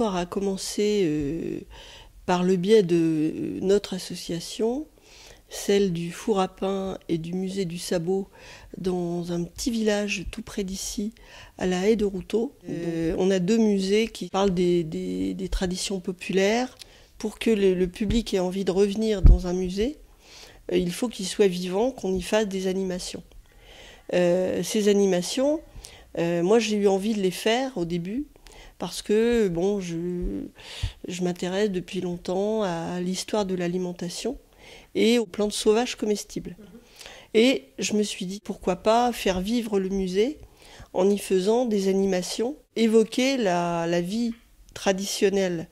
histoire a commencé par le biais de notre association, celle du four à pain et du musée du sabot, dans un petit village tout près d'ici, à la Haie de Routot. On a deux musées qui parlent des traditions populaires. Pour que le public ait envie de revenir dans un musée, il faut qu'il soit vivant, qu'on y fasse des animations. Ces animations, moi j'ai eu envie de les faire au début, parce que bon, je m'intéresse depuis longtemps à l'histoire de l'alimentation et aux plantes sauvages comestibles. Et je me suis dit, pourquoi pas faire vivre le musée en y faisant des animations, évoquer la vie traditionnelle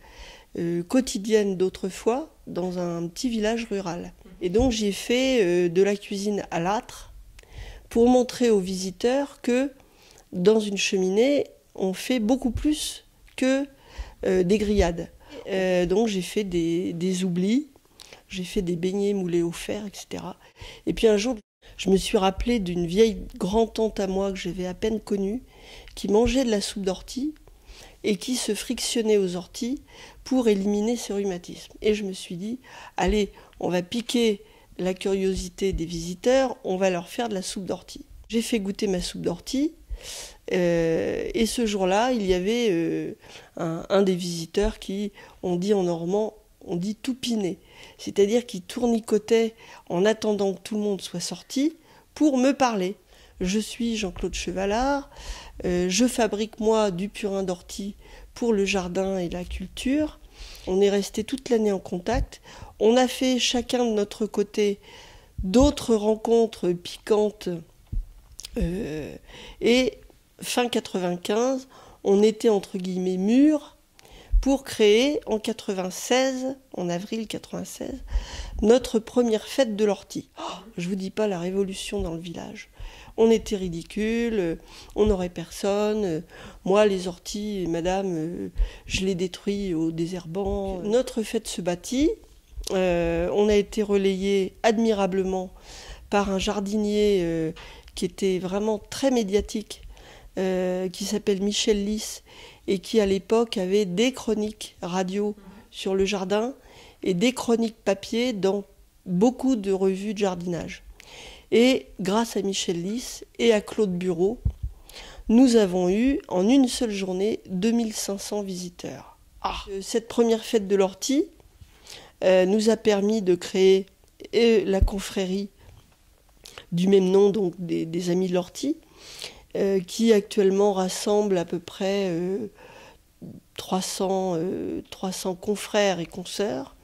quotidienne d'autrefois dans un petit village rural. Et donc j'ai fait de la cuisine à l'âtre pour montrer aux visiteurs que dans une cheminée, on fait beaucoup plus que des grillades. Donc j'ai fait des oublis, j'ai fait des beignets moulés au fer, etc. Et puis un jour, je me suis rappelé d'une vieille grand-tante à moi que j'avais à peine connue, qui mangeait de la soupe d'ortie et qui se frictionnait aux orties pour éliminer ses rhumatismes. Et je me suis dit, allez, on va piquer la curiosité des visiteurs, on va leur faire de la soupe d'ortie. J'ai fait goûter ma soupe d'ortie, et ce jour-là, il y avait un des visiteurs qui, on dit en normand, on dit toupiner, c'est-à-dire qui tournicotait en attendant que tout le monde soit sorti pour me parler. Je suis Jean-Claude Chevalard, je fabrique moi du purin d'ortie pour le jardin et la culture. On est resté toute l'année en contact. On a fait chacun de notre côté d'autres rencontres piquantes. Et fin 95, on était entre guillemets mûrs pour créer en 96, en avril 96, notre première fête de l'ortie. Oh, je vous dis pas la révolution dans le village. On était ridicules, on n'aurait personne. Moi, les orties, madame, je les détruis au désherbant. Notre fête se bâtit. On a été relayé admirablement par un jardinier qui était vraiment très médiatique, qui s'appelle Michel Lys, et qui à l'époque avait des chroniques radio sur le jardin et des chroniques papier dans beaucoup de revues de jardinage. Et grâce à Michel Lys et à Claude Bureau, nous avons eu en une seule journée 2500 visiteurs. Cette première fête de l'ortie nous a permis de créer la confrérie du même nom, donc des Amis de l'Ortie, qui actuellement rassemble à peu près 300 confrères et consoeurs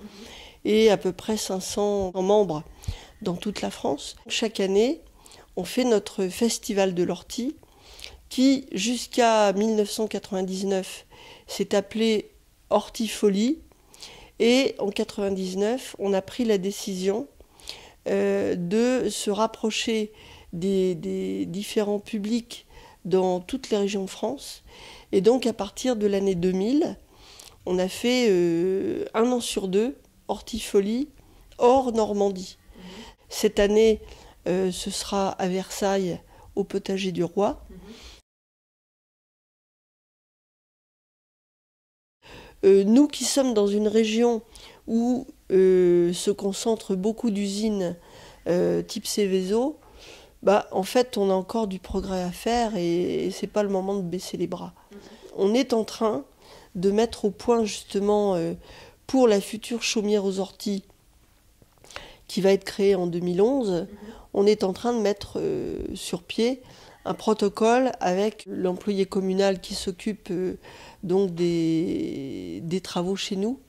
et à peu près 500 membres dans toute la France. Chaque année, on fait notre festival de l'ortie qui, jusqu'à 1999, s'est appelé Hortifolie. Et en 1999, on a pris la décision de se rapprocher des différents publics dans toutes les régions de France. Et donc, à partir de l'année 2000, on a fait un an sur deux Hortifolie hors Normandie. Cette année, ce sera à Versailles, au Potager du Roi. Nous qui sommes dans une région où se concentrent beaucoup d'usines type Céveso, en fait, on a encore du progrès à faire et c'est pas le moment de baisser les bras. On est en train de mettre au point justement pour la future chaumière aux orties qui va être créée en 2011, on est en train de mettre sur pied un protocole avec l'employé communal qui s'occupe donc des travaux chez nous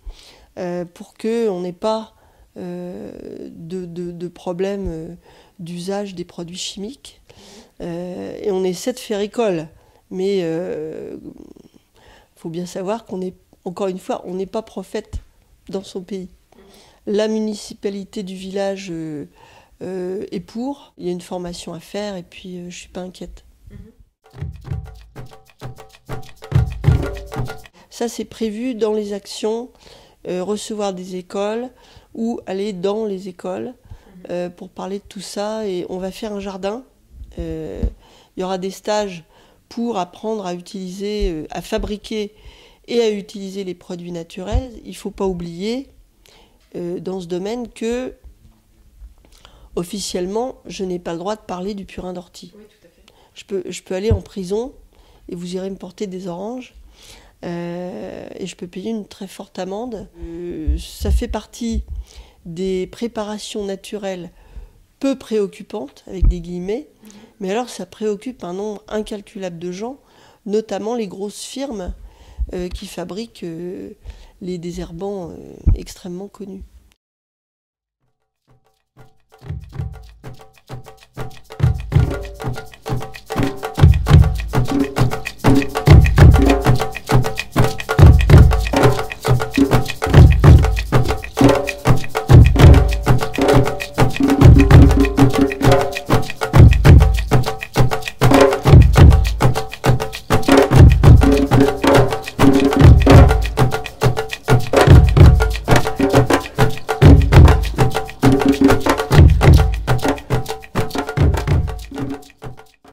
pour qu'on n'ait pas de problème d'usage des produits chimiques. Et on essaie de faire école, mais faut bien savoir qu'on est, encore une fois, on n'est pas prophète dans son pays. La municipalité du village est pour. Il y a une formation à faire et puis je ne suis pas inquiète. Ça, c'est prévu dans les actions, recevoir des écoles ou aller dans les écoles pour parler de tout ça. Et on va faire un jardin. Il y aura des stages pour apprendre à utiliser, à fabriquer et à utiliser les produits naturels, il ne faut pas oublier dans ce domaine que, officiellement, je n'ai pas le droit de parler du purin d'ortie. Oui, tout à fait. Je peux aller en prison et vous irez me porter des oranges et je peux payer une très forte amende. Ça fait partie des préparations naturelles peu préoccupantes, avec des guillemets, mais alors ça préoccupe un nombre incalculable de gens, notamment les grosses firmes qui fabriquent les désherbants extrêmement connus.